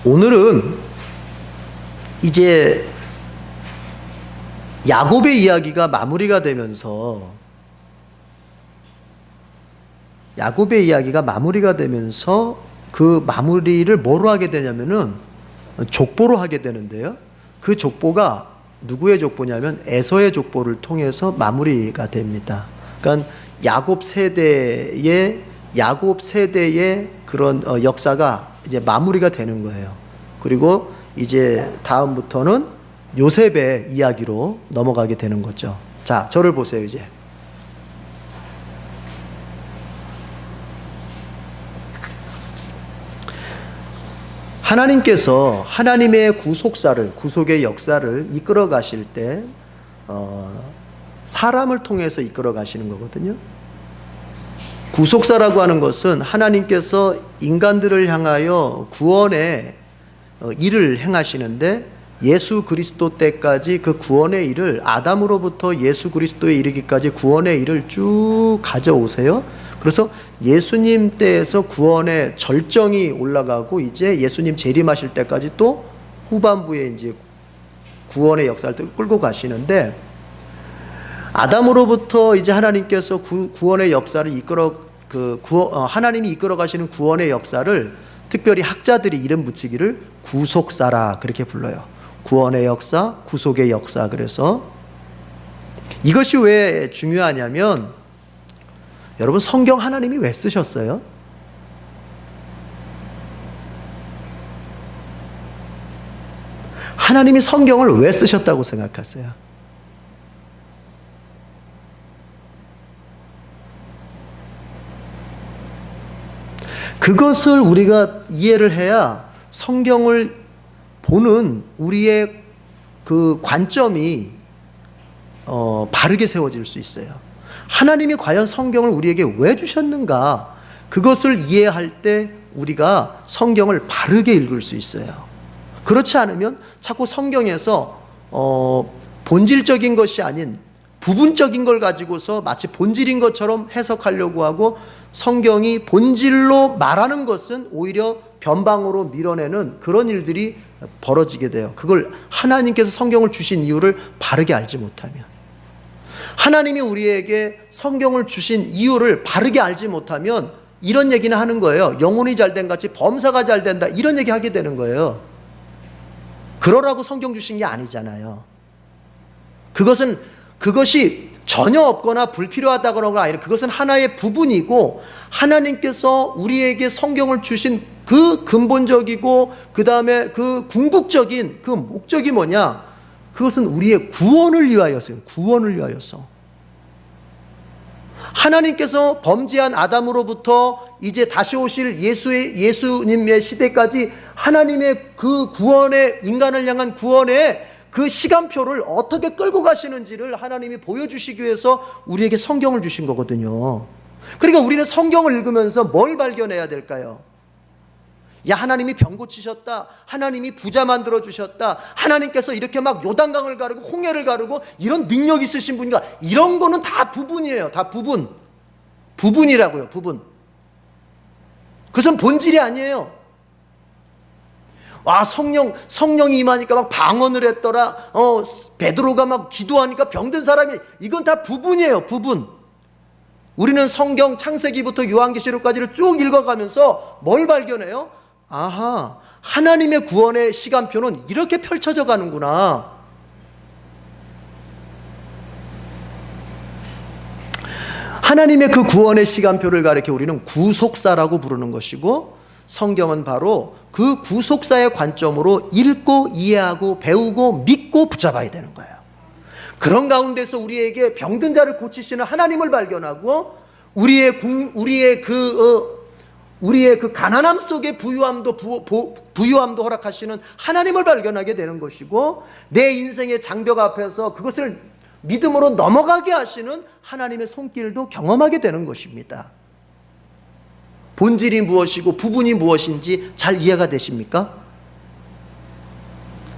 오늘은 이제 야곱의 이야기가 마무리가 되면서 그 마무리를 뭐로 하게 되냐면은 족보로 하게 되는데요. 그 족보가 누구의 족보냐면 에서의 족보를 통해서 마무리가 됩니다. 그러니까 야곱 세대의 그런 역사가 이제 마무리가 되는 거예요. 그리고 이제 다음부터는 요셉의 이야기로 넘어가게 되는 거죠. 자, 저를 보세요. 이제 하나님께서 하나님의 구속의 역사를 이끌어 가실 때 사람을 통해서 이끌어 가시는 거거든요. 구속사라고 하는 것은 하나님께서 인간들을 향하여 구원의 일을 행하시는데, 예수 그리스도 때까지 그 구원의 일을, 아담으로부터 예수 그리스도에 이르기까지 구원의 일을 쭉 가져오세요. 그래서 예수님 때에서 구원의 절정이 올라가고, 이제 예수님 재림하실 때까지 또 후반부에 이제 구원의 역사를 끌고 가시는데, 아담으로부터 이제 하나님께서 구원의 역사를 하나님이 이끌어 가시는 구원의 역사를 특별히 학자들이 이름 붙이기를 구속사라 그렇게 불러요. 구원의 역사, 구속의 역사. 그래서 이것이 왜 중요하냐면, 여러분, 성경 하나님이 왜 쓰셨어요? 하나님이 성경을 왜 쓰셨다고 생각하세요? 그것을 우리가 이해를 해야 성경을 보는 우리의 그 관점이 바르게 세워질 수 있어요. 하나님이 과연 성경을 우리에게 왜 주셨는가, 그것을 이해할 때 우리가 성경을 바르게 읽을 수 있어요. 그렇지 않으면 자꾸 성경에서 본질적인 것이 아닌 부분적인 걸 가지고서 마치 본질인 것처럼 해석하려고 하고, 성경이 본질로 말하는 것은 오히려 변방으로 밀어내는 그런 일들이 벌어지게 돼요. 그걸 하나님께서 성경을 주신 이유를 바르게 알지 못하면, 하나님이 우리에게 성경을 주신 이유를 바르게 알지 못하면 이런 얘기는 하는 거예요. 영혼이 잘된 같이 범사가 잘 된다, 이런 얘기 하게 되는 거예요. 그러라고 성경 주신 게 아니잖아요. 그것이 전혀 없거나 불필요하다거나 아니라 그것은 하나의 부분이고, 하나님께서 우리에게 성경을 주신 그 근본적이고 그 다음에 그 궁극적인 그 목적이 뭐냐, 그것은 우리의 구원을 위하여서요. 구원을 위하여서. 하나님께서 범죄한 아담으로부터 이제 다시 오실 예수님의 시대까지 하나님의 그 구원의, 인간을 향한 구원의 그 시간표를 어떻게 끌고 가시는지를 하나님이 보여주시기 위해서 우리에게 성경을 주신 거거든요. 그러니까 우리는 성경을 읽으면서 뭘 발견해야 될까요? 야, 하나님이 병 고치셨다, 하나님이 부자 만들어 주셨다, 하나님께서 이렇게 막 요단강을 가르고 홍해를 가르고 이런 능력 있으신 분인가, 이런 거는 다 부분이에요. 다 부분이라고요. 부분. 그것은 본질이 아니에요. 와, 성령이 임하니까 막 방언을 했더라, 베드로가 막 기도하니까 병든 사람이, 이건 다 부분이에요. 부분. 우리는 성경 창세기부터 요한계시록까지를 쭉 읽어가면서 뭘 발견해요? 아하, 하나님의 구원의 시간표는 이렇게 펼쳐져 가는구나. 하나님의 그 구원의 시간표를 가리켜 우리는 구속사라고 부르는 것이고, 성경은 바로 그 구속사의 관점으로 읽고 이해하고 배우고 믿고 붙잡아야 되는 거예요. 그런 가운데서 우리에게 병든 자를 고치시는 하나님을 발견하고, 우리의 그 가난함 속에 부유함도 허락하시는 하나님을 발견하게 되는 것이고, 내 인생의 장벽 앞에서 그것을 믿음으로 넘어가게 하시는 하나님의 손길도 경험하게 되는 것입니다. 본질이 무엇이고 부분이 무엇인지 잘 이해가 되십니까?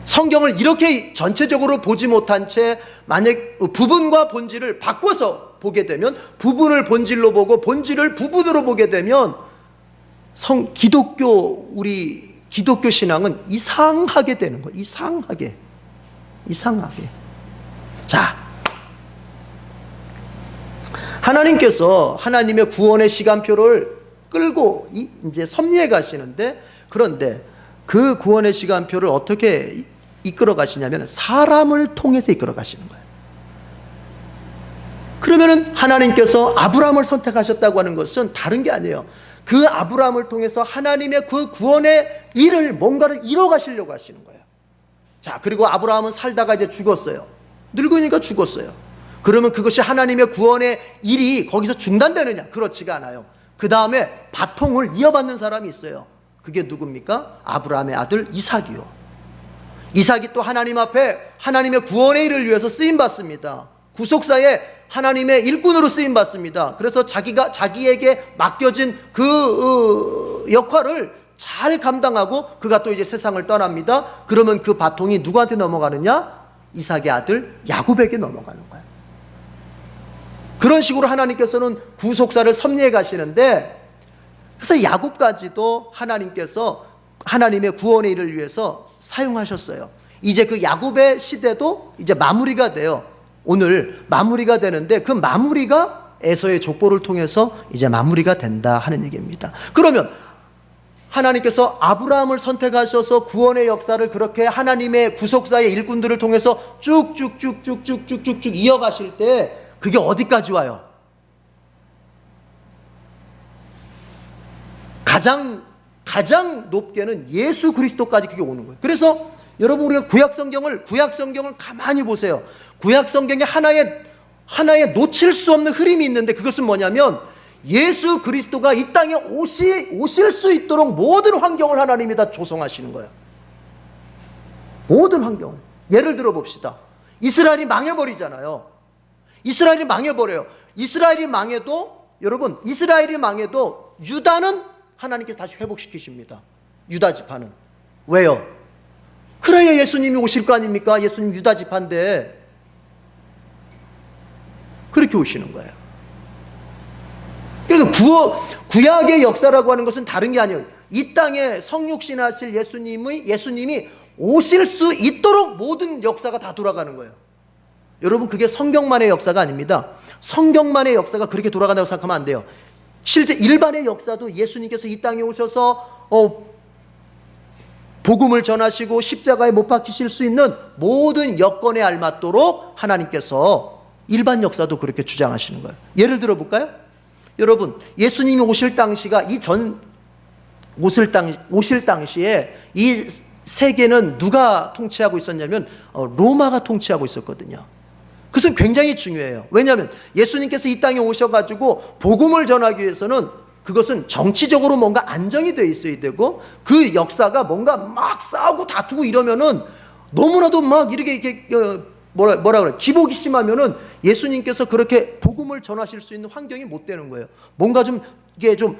성경을 이렇게 전체적으로 보지 못한 채 만약 부분과 본질을 바꿔서 보게 되면, 부분을 본질로 보고 본질을 부분으로 보게 되면 우리 기독교 신앙은 이상하게 되는 거예요. 이상하게. 자, 하나님께서 하나님의 구원의 시간표를 끌고 이제 섭리해 가시는데, 그런데 그 구원의 시간표를 어떻게 이끌어 가시냐면 사람을 통해서 이끌어 가시는 거예요. 그러면은 하나님께서 아브라함을 선택하셨다고 하는 것은 다른 게 아니에요. 그 아브라함을 통해서 하나님의 그 구원의 일을 뭔가를 이뤄 가시려고 하시는 거예요. 자, 그리고 아브라함은 살다가 이제 죽었어요. 늙으니까 죽었어요. 그러면 그것이 하나님의 구원의 일이 거기서 중단되느냐? 그렇지가 않아요. 그 다음에 바통을 이어받는 사람이 있어요. 그게 누굽니까? 아브라함의 아들 이삭이요. 이삭이 또 하나님 앞에 하나님의 구원의 일을 위해서 쓰임받습니다. 구속사에 하나님의 일꾼으로 쓰임받습니다. 그래서 자기에게 맡겨진 그 역할을 잘 감당하고 그가 또 이제 세상을 떠납니다. 그러면 그 바통이 누구한테 넘어가느냐? 이삭의 아들 야곱에게 넘어가는 거예요. 그런 식으로 하나님께서는 구속사를 섭리해 가시는데, 그래서 야곱까지도 하나님께서 하나님의 구원의 일을 위해서 사용하셨어요. 이제 그 야곱의 시대도 이제 마무리가 돼요. 오늘 마무리가 되는데, 그 마무리가 에서의 족보를 통해서 이제 마무리가 된다 하는 얘기입니다. 그러면 하나님께서 아브라함을 선택하셔서 구원의 역사를 그렇게 하나님의 구속사의 일꾼들을 통해서 쭉쭉쭉쭉쭉쭉쭉 이어가실 때 그게 어디까지 와요? 가장 높게는 예수 그리스도까지 그게 오는 거예요. 그래서 여러분, 우리가 구약 성경을 가만히 보세요. 구약 성경에 하나의 놓칠 수 없는 흐름이 있는데, 그것은 뭐냐면 예수 그리스도가 이 땅에 오실 수 있도록 모든 환경을 하나님이 다 조성하시는 거예요. 모든 환경을. 예를 들어 봅시다. 이스라엘이 망해버리잖아요. 이스라엘이 망해버려요. 이스라엘이 망해도 유다는 하나님께서 다시 회복시키십니다. 유다 지파는. 왜요? 그래야 예수님이 오실 거 아닙니까? 예수님 유다 지파인데. 그렇게 오시는 거예요. 그러니까 구약의 역사라고 하는 것은 다른 게 아니에요. 이 땅에 성육신하실 예수님이 오실 수 있도록 모든 역사가 다 돌아가는 거예요. 여러분, 그게 성경만의 역사가 아닙니다. 성경만의 역사가 그렇게 돌아간다고 생각하면 안 돼요. 실제 일반의 역사도 예수님께서 이 땅에 오셔서 복음을 전하시고 십자가에 못 박히실 수 있는 모든 여건에 알맞도록 하나님께서 일반 역사도 그렇게 주장하시는 거예요. 예를 들어 볼까요? 여러분, 예수님이 오실 당시가 오실 당시에 이 세계는 누가 통치하고 있었냐면 로마가 통치하고 있었거든요. 그것은 굉장히 중요해요. 왜냐하면 예수님께서 이 땅에 오셔가지고 복음을 전하기 위해서는 그것은 정치적으로 뭔가 안정이 되어 있어야 되고, 그 역사가 뭔가 막 싸우고 다투고 이러면은 너무나도 막 이렇게 뭐라 그래, 기복이 심하면은 예수님께서 그렇게 복음을 전하실 수 있는 환경이 못 되는 거예요. 뭔가 좀 이게 좀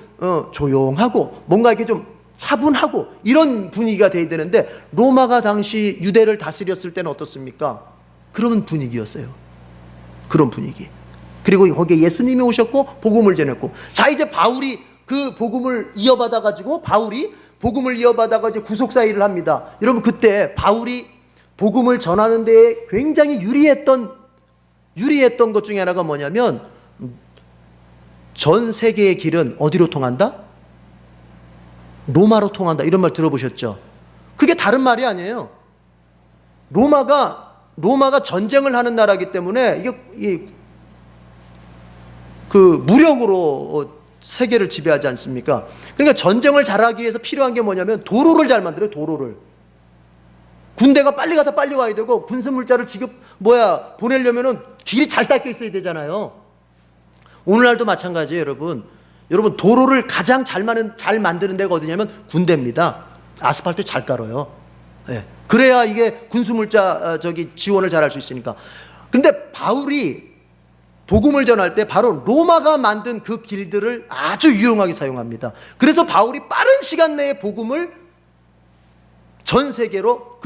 조용하고 뭔가 이게 좀 차분하고 이런 분위기가 돼야 되는데, 로마가 당시 유대를 다스렸을 때는 어떻습니까? 그런 분위기였어요. 그런 분위기. 그리고 거기에 예수님이 오셨고 복음을 전했고, 자, 이제 바울이 그 복음을 이어받아가지고 이제 구속사 일을 합니다. 여러분, 그때 바울이 복음을 전하는 데에 굉장히 유리했던 것 중에 하나가 뭐냐면, 전 세계의 길은 어디로 통한다? 로마로 통한다. 이런 말 들어보셨죠? 그게 다른 말이 아니에요. 로마가 전쟁을 하는 나라이기 때문에 이게 그 무력으로 세계를 지배하지 않습니까? 그러니까 전쟁을 잘하기 위해서 필요한 게 뭐냐면 도로를 잘 만들어요. 도로를. 군대가 빨리 가다 빨리 와야 되고, 군수물자를 보내려면은 길이 잘 닦여 있어야 되잖아요. 오늘날도 마찬가지예요, 여러분. 도로를 가장 잘 만드는 데가 어디냐면 군대입니다. 아스팔트 잘 깔아요. 네. 그래야 이게 군수물자 지원을 잘 할 수 있으니까. 근데 바울이 복음을 전할 때 바로 로마가 만든 그 길들을 아주 유용하게 사용합니다. 그래서 바울이 빠른 시간 내에 복음을 전 세계로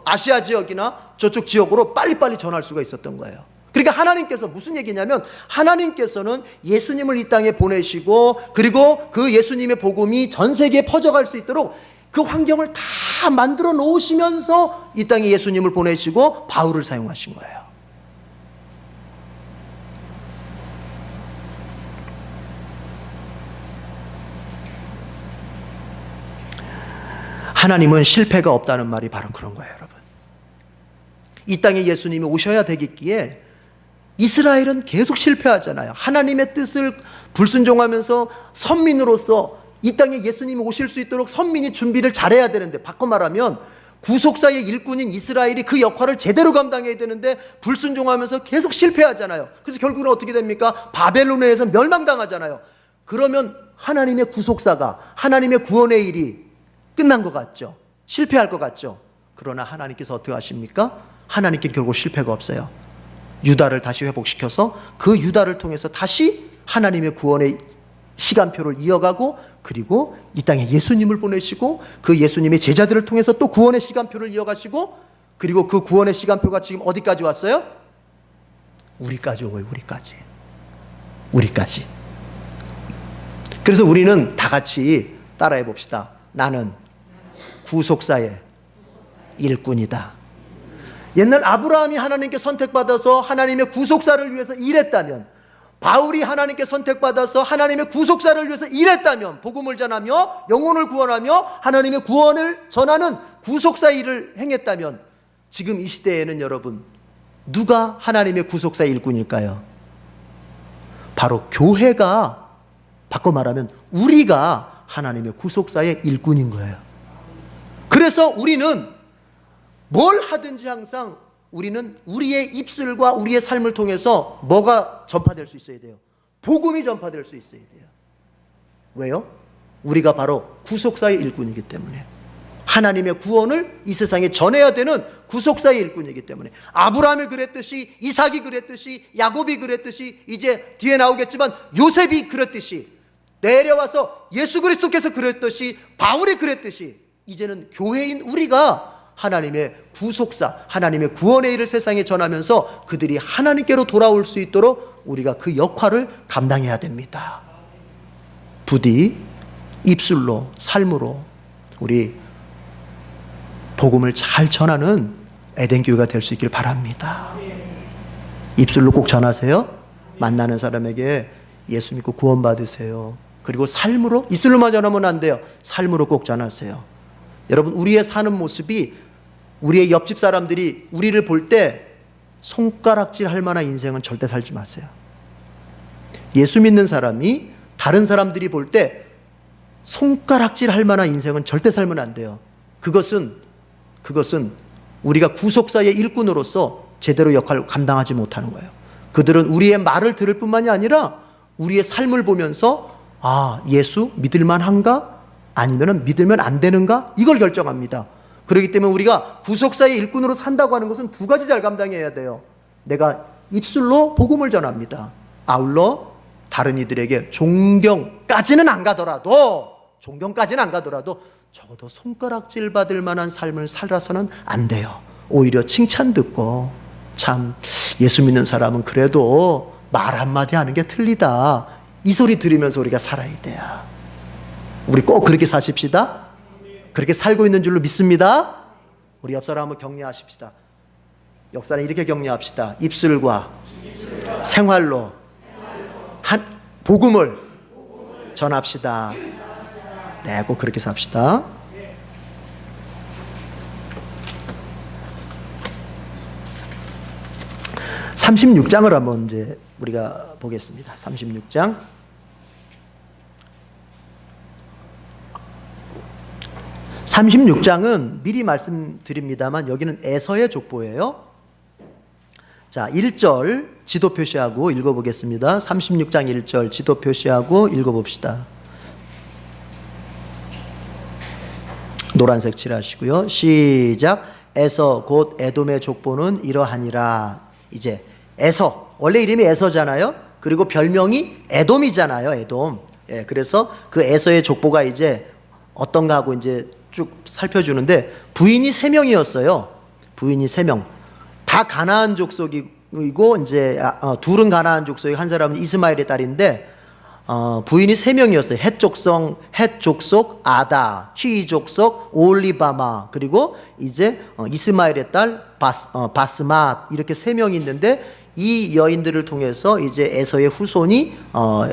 아시아 지역이나 저쪽 지역으로 빨리빨리 전할 수가 있었던 거예요. 그러니까 하나님께서 무슨 얘기냐면, 하나님께서는 예수님을 이 땅에 보내시고, 그리고 그 예수님의 복음이 전 세계에 퍼져갈 수 있도록 그 환경을 다 만들어 놓으시면서 이 땅에 예수님을 보내시고 바울을 사용하신 거예요. 하나님은 실패가 없다는 말이 바로 그런 거예요, 여러분. 이 땅에 예수님이 오셔야 되겠기에 이스라엘은 계속 실패하잖아요. 하나님의 뜻을 불순종하면서 선민으로서 이 땅에 예수님이 오실 수 있도록 선민이 준비를 잘해야 되는데, 바꿔 말하면 구속사의 일꾼인 이스라엘이 그 역할을 제대로 감당해야 되는데 불순종하면서 계속 실패하잖아요. 그래서 결국은 어떻게 됩니까? 바벨론에 의해서 멸망당하잖아요. 그러면 하나님의 구속사가, 하나님의 구원의 일이 끝난 것 같죠? 실패할 것 같죠? 그러나 하나님께서 어떻게 하십니까? 하나님께 결국 실패가 없어요. 유다를 다시 회복시켜서 그 유다를 통해서 다시 하나님의 구원의 시간표를 이어가고, 그리고 이 땅에 예수님을 보내시고 그 예수님의 제자들을 통해서 또 구원의 시간표를 이어가시고, 그리고 그 구원의 시간표가 지금 어디까지 왔어요? 우리까지 오고요. 우리까지. 그래서 우리는 다 같이 따라해 봅시다. 나는 구속사의 일꾼이다. 옛날 아브라함이 하나님께 선택받아서 하나님의 구속사를 위해서 일했다면, 바울이 하나님께 선택받아서 하나님의 구속사를 위해서 일했다면, 복음을 전하며 영혼을 구원하며 하나님의 구원을 전하는 구속사 일을 행했다면, 지금 이 시대에는 여러분 누가 하나님의 구속사 일꾼일까요? 바로 교회가, 바꿔 말하면 우리가 하나님의 구속사의 일꾼인 거예요. 그래서 우리는 뭘 하든지 항상 우리는 우리의 입술과 우리의 삶을 통해서 뭐가 전파될 수 있어야 돼요? 복음이 전파될 수 있어야 돼요. 왜요? 우리가 바로 구속사의 일꾼이기 때문에, 하나님의 구원을 이 세상에 전해야 되는 구속사의 일꾼이기 때문에, 아브라함이 그랬듯이, 이삭이 그랬듯이, 야곱이 그랬듯이, 이제 뒤에 나오겠지만 요셉이 그랬듯이, 내려와서 예수 그리스도께서 그랬듯이, 바울이 그랬듯이, 이제는 교회인 우리가 하나님의 구속사, 하나님의 구원의 일을 세상에 전하면서 그들이 하나님께로 돌아올 수 있도록 우리가 그 역할을 감당해야 됩니다. 부디 입술로, 삶으로 우리 복음을 잘 전하는 에덴교회가 될 수 있길 바랍니다. 입술로 꼭 전하세요. 만나는 사람에게 예수 믿고 구원 받으세요. 그리고 삶으로, 입술로만 전하면 안 돼요. 삶으로 꼭 전하세요. 여러분, 우리의 사는 모습이, 우리의 옆집 사람들이 우리를 볼 때 손가락질 할 만한 인생은 절대 살지 마세요. 예수 믿는 사람이 다른 사람들이 볼 때 손가락질 할 만한 인생은 절대 살면 안 돼요. 그것은 우리가 구속사의 일꾼으로서 제대로 역할을 감당하지 못하는 거예요. 그들은 우리의 말을 들을 뿐만이 아니라 우리의 삶을 보면서, 아, 예수 믿을 만한가? 아니면 믿으면 안 되는가? 이걸 결정합니다. 그렇기 때문에 우리가 구속사의 일꾼으로 산다고 하는 것은 두 가지 잘 감당해야 돼요. 내가 입술로 복음을 전합니다. 아울러 다른 이들에게 존경까지는 안 가더라도 적어도 손가락질 받을 만한 삶을 살아서는 안 돼요. 오히려 칭찬 듣고, 참 예수 믿는 사람은 그래도 말 한마디 하는 게 틀리다, 이 소리 들으면서 우리가 살아야 돼요. 우리 꼭 그렇게 사십시다. 그렇게 살고 있는 줄로 믿습니다. 우리 옆 사람 한번 격려하십시다. 옆 사람 이렇게 격려합시다. 입술과 생활로 복음을 전합시다. 네, 꼭 그렇게 삽시다. (36장을) 한번 이제 우리가 보겠습니다. 36장. 36장은 미리 말씀드립니다만 여기는 에서의 족보예요. 자, 1절 지도 표시하고 읽어보겠습니다. 36장 1절 지도 표시하고 읽어봅시다. 노란색 칠하시고요. 시작. 에서 곧 에돔의 족보는 이러하니라. 이제 에서, 원래 이름이 에서잖아요. 그리고 별명이 에돔이잖아요. 에돔. 예, 그래서 그 에서의 족보가 이제 어떤가 하고 이제 쭉 살펴주는데, 부인이 3명이었어요. 부인이 3명. 다 가나안 족속이, 이고 이제 둘은 가나안 족속이고 한 사람은 이스마엘의 딸인데 부인이 세 명이었어요. 헷 족속 아다, 휘 족속 올리바마, 그리고 이제 이스마엘의 딸 바스맛, 이렇게 세 명이 있는데 이 여인들을 통해서 이제 에서의 후손이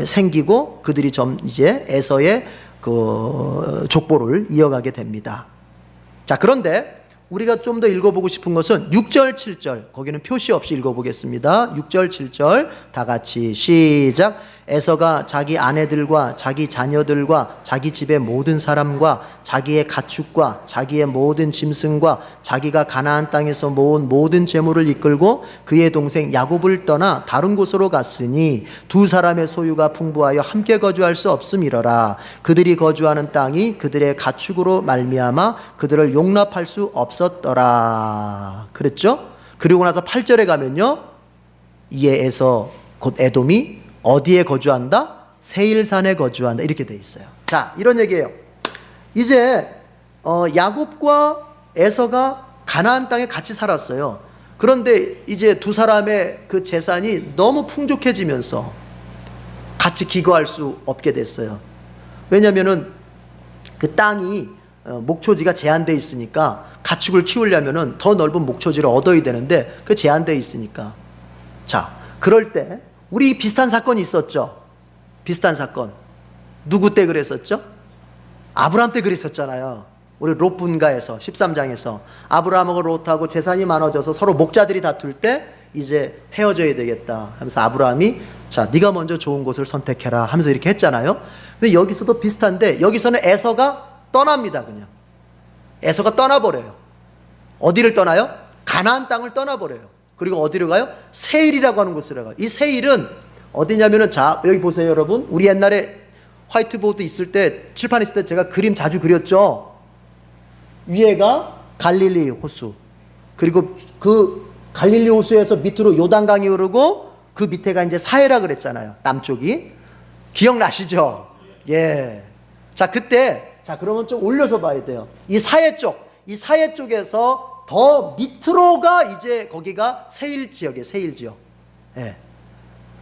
생기고 그들이 이제 에서의 그 족보를 이어가게 됩니다. 자, 그런데 우리가 좀 더 읽어보고 싶은 것은 6절, 7절, 거기는 표시 없이 읽어보겠습니다. 6절, 7절 다 같이 시작. 에서가 자기 아내들과 자기 자녀들과 자기 집의 모든 사람과 자기의 가축과 자기의 모든 짐승과 자기가 가나안 땅에서 모은 모든 재물을 이끌고 그의 동생 야곱을 떠나 다른 곳으로 갔으니 두 사람의 소유가 풍부하여 함께 거주할 수 없음이러라. 그들이 거주하는 땅이 그들의 가축으로 말미암아 그들을 용납할 수 없었더라. 그랬죠? 그리고 나서 8절에 가면요, 이에 에서 곧 에돔이 어디에 거주한다? 세일산에 거주한다. 이렇게 돼 있어요. 자, 이런 얘기예요. 이제 야곱과 에서가 가나안 땅에 같이 살았어요. 그런데 이제 두 사람의 그 재산이 너무 풍족해지면서 같이 기거할 수 없게 됐어요. 왜냐면은 그 땅이 목초지가 제한되어 있으니까 가축을 키우려면은 더 넓은 목초지를 얻어야 되는데 그 제한되어 있으니까. 자, 그럴 때 우리 비슷한 사건이 있었죠. 비슷한 사건. 누구 때 그랬었죠? 아브라함 때 그랬었잖아요. 우리 롯 분가에서 13장에서 아브라함하고 롯하고 재산이 많아져서 서로 목자들이 다툴 때 이제 헤어져야 되겠다 하면서 아브라함이 자, 네가 먼저 좋은 곳을 선택해라 하면서 이렇게 했잖아요. 근데 여기서도 비슷한데 여기서는 에서가 떠납니다. 그냥 에서가 떠나버려요. 어디를 떠나요? 가나안 땅을 떠나버려요. 그리고 어디로 가요? 세일이라고 하는 곳으로 가요. 이 세일은 어디냐면은, 자, 여기 보세요, 여러분. 우리 옛날에 화이트보드 있을 때, 칠판 있을 때 제가 그림 자주 그렸죠. 위에가 갈릴리 호수, 그리고 그 갈릴리 호수에서 밑으로 요단강이 흐르고 그 밑에가 이제 사해라 그랬잖아요. 남쪽이. 기억나시죠? 예. 자, 그때, 자, 그러면 좀 올려서 봐야 돼요. 이 사해 쪽에서 더 밑으로가 이제 거기가 세일 지역이에요. 세일 지역. 예.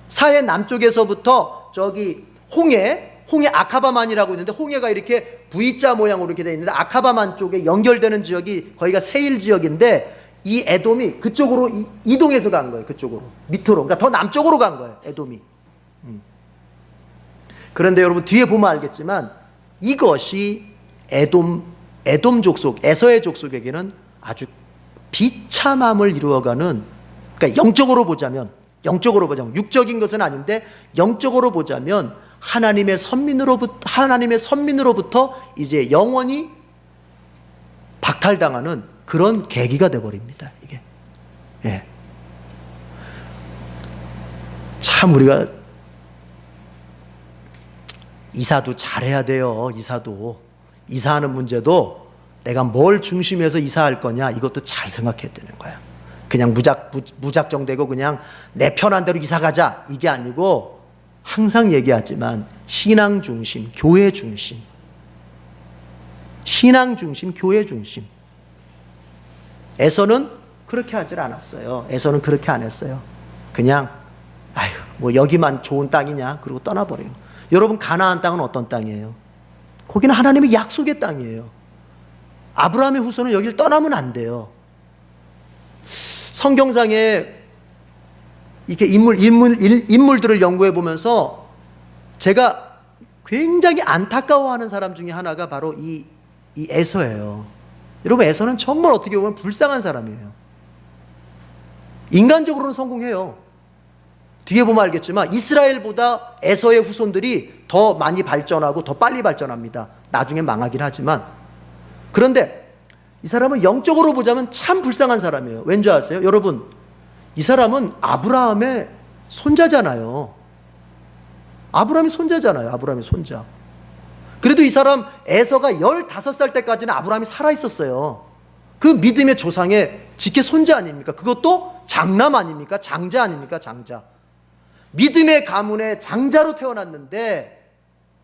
사해 남쪽에서부터 저기 홍해 아카바만이라고 있는데, 홍해가 이렇게 V자 모양으로 이렇게 되어 있는데 아카바만 쪽에 연결되는 지역이 거기가 세일 지역인데, 이 에돔이 그쪽으로 이동해서 간 거예요. 그쪽으로 밑으로, 그러니까 더 남쪽으로 간 거예요. 에돔이. 그런데 여러분 뒤에 보면 알겠지만 이것이 에돔 족속, 에서의 족속에게는 아주 비참함을 이루어가는, 그러니까 영적으로 보자면 육적인 것은 아닌데 영적으로 보자면 하나님의 선민으로부터 이제 영원히 박탈당하는 그런 계기가 되어버립니다. 이게. 예. 참 우리가 이사도 잘해야 돼요. 이사하는 문제도 내가 뭘 중심에서 이사할 거냐, 이것도 잘 생각해야 되는 거야. 그냥 무작정되고 그냥 내 편한 대로 이사 가자, 이게 아니고 항상 얘기하지만 신앙 중심, 교회 중심. 신앙 중심, 교회 중심. 에서는 그렇게 하질 않았어요. 에서는 그렇게 안 했어요. 그냥 아유, 뭐 여기만 좋은 땅이냐, 그리고 떠나버려요. 여러분, 가나안 땅은 어떤 땅이에요? 거기는 하나님의 약속의 땅이에요. 아브라함의 후손은 여기를 떠나면 안 돼요. 성경상에 이렇게 인물들을 연구해 보면서 제가 굉장히 안타까워하는 사람 중에 하나가 바로 이 에서예요. 여러분, 에서는 정말 어떻게 보면 불쌍한 사람이에요. 인간적으로는 성공해요. 뒤에 보면 알겠지만 이스라엘보다 에서의 후손들이 더 많이 발전하고 더 빨리 발전합니다. 나중에 망하긴 하지만. 그런데 이 사람은 영적으로 보자면 참 불쌍한 사람이에요. 왠지 아세요? 여러분, 이 사람은 아브라함의 손자잖아요. 아브라함의 손자. 그래도 이 사람 에서가 15살 때까지는 아브라함이 살아있었어요. 그 믿음의 조상의 직계 손자 아닙니까? 그것도 장남 아닙니까? 장자 아닙니까? 장자. 믿음의 가문의 장자로 태어났는데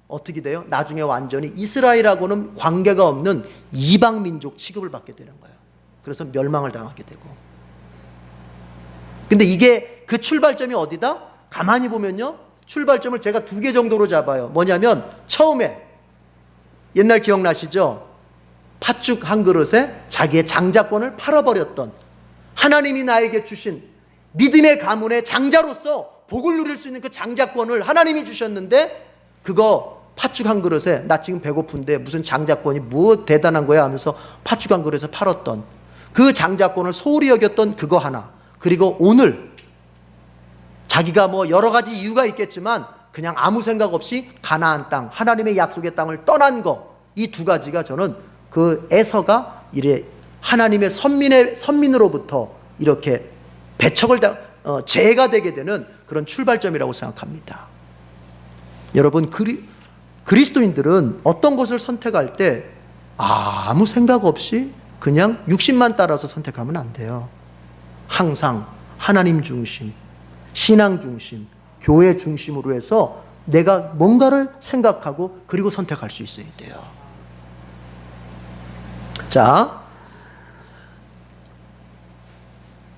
어떻게 돼요? 나중에 완전히 이스라엘하고는 관계가 없는 이방 민족 취급을 받게 되는 거예요. 그래서 멸망을 당하게 되고. 근데 이게 그 출발점이 어디다? 가만히 보면요, 출발점을 제가 두 개 정도로 잡아요. 뭐냐면 처음에 옛날 기억나시죠? 팥죽 한 그릇에 자기의 장자권을 팔아버렸던, 하나님이 나에게 주신 믿음의 가문의 장자로서 복을 누릴 수 있는 그 장자권을 하나님이 주셨는데, 그거 팥죽 한 그릇에 나 지금 배고픈데 무슨 장자권이 뭐 대단한 거야 하면서 팥죽 한 그릇에 팔았던 그 장자권을 소홀히 여겼던 그거 하나, 그리고 오늘 자기가 뭐 여러 가지 이유가 있겠지만 그냥 아무 생각 없이 가나안 땅, 하나님의 약속의 땅을 떠난 거, 이 두 가지가 저는 그 에서가 이래 하나님의 선민으로부터 이렇게 배척을 제가 되게 되는 그런 출발점이라고 생각합니다. 여러분, 그리스도인들은 어떤 것을 선택할 때 아무 생각 없이 그냥 육신만 따라서 선택하면 안 돼요. 항상 하나님 중심, 신앙 중심, 교회 중심으로 해서 내가 뭔가를 생각하고 그리고 선택할 수 있어야 돼요. 자,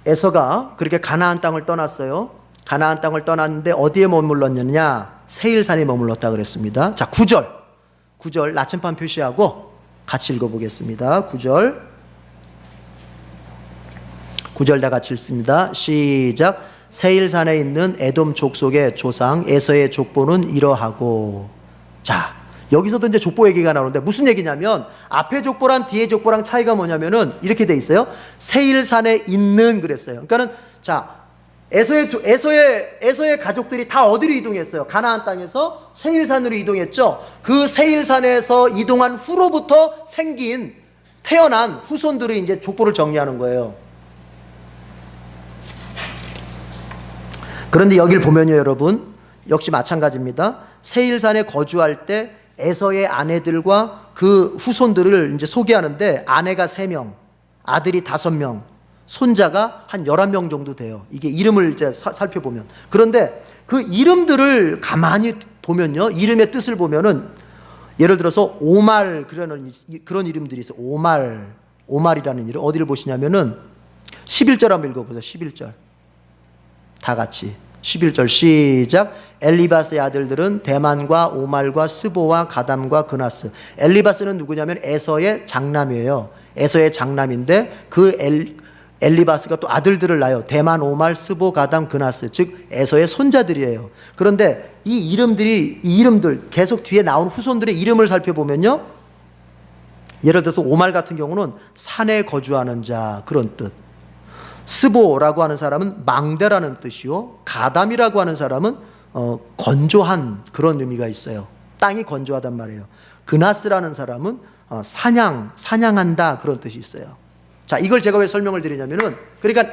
에서가 그렇게 가나안 땅을 떠났어요. 가나안 땅을 떠났는데 어디에 머물렀느냐? 세일산에 머물렀다 그랬습니다. 자, 9절 나침반 표시하고 같이 읽어보겠습니다. 9절 다 같이 읽습니다. 시작. 세일산에 있는 에돔 족속의 조상 에서의 족보는 이러하고. 자, 여기서도 이제 족보 얘기가 나오는데 무슨 얘기냐면, 앞에 족보랑 뒤에 족보랑 차이가 뭐냐면은 이렇게 돼 있어요. 세일산에 있는 그랬어요. 그러니까는 자, 에서의 가족들이 다 어디로 이동했어요? 가나안 땅에서 세일산으로 이동했죠. 그 세일산에서 이동한 후로부터 태어난 후손들이 이제 족보를 정리하는 거예요. 그런데 여기를 보면요, 여러분, 역시 마찬가지입니다. 세일산에 거주할 때 에서의 아내들과 그 후손들을 이제 소개하는데, 아내가 3명, 아들이 5명, 손자가 한 11명 정도 돼요. 이게 이름을 이제 살펴보면. 그런데 그 이름들을 가만히 보면요, 이름의 뜻을 보면은 예를 들어서 오말 그런 이름들이 있어요. 오말이라는 이름. 어디를 보시냐면은 11절 한번 읽어보세요. 11절 다 같이 11절 시작. 엘리바스의 아들들은 대만과 오말과 스보와 가담과 그나스. 엘리바스는 누구냐면 에서의 장남이에요. 에서의 장남인데 그 엘리바스가 또 아들들을 낳아요. 대만, 오말, 스보, 가담, 그나스. 즉 에서의 손자들이에요. 그런데 이 이름들 계속 뒤에 나온 후손들의 이름을 살펴보면요, 예를 들어서 오말 같은 경우는 산에 거주하는 자, 그런 뜻. 스보라고 하는 사람은 망대라는 뜻이요, 가담이라고 하는 사람은 건조한 그런 의미가 있어요. 땅이 건조하단 말이에요. 그나스라는 사람은 사냥한다 그런 뜻이 있어요. 자, 이걸 제가 왜 설명을 드리냐면은, 그러니까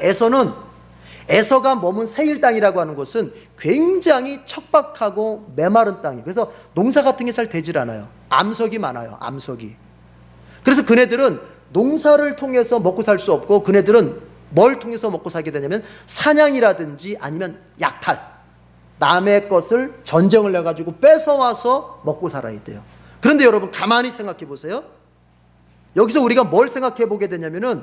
에서가 머문 세일 땅이라고 하는 것은 굉장히 척박하고 메마른 땅이에요. 그래서 농사 같은 게 잘 되질 않아요. 암석이 많아요. 암석이. 그래서 그네들은 농사를 통해서 먹고 살 수 없고, 그네들은 뭘 통해서 먹고 살게 되냐면 사냥이라든지 아니면 약탈, 남의 것을 전쟁을 내가지고 뺏어와서 먹고 살아야 돼요. 그런데 여러분 가만히 생각해 보세요. 여기서 우리가 뭘 생각해 보게 되냐면은,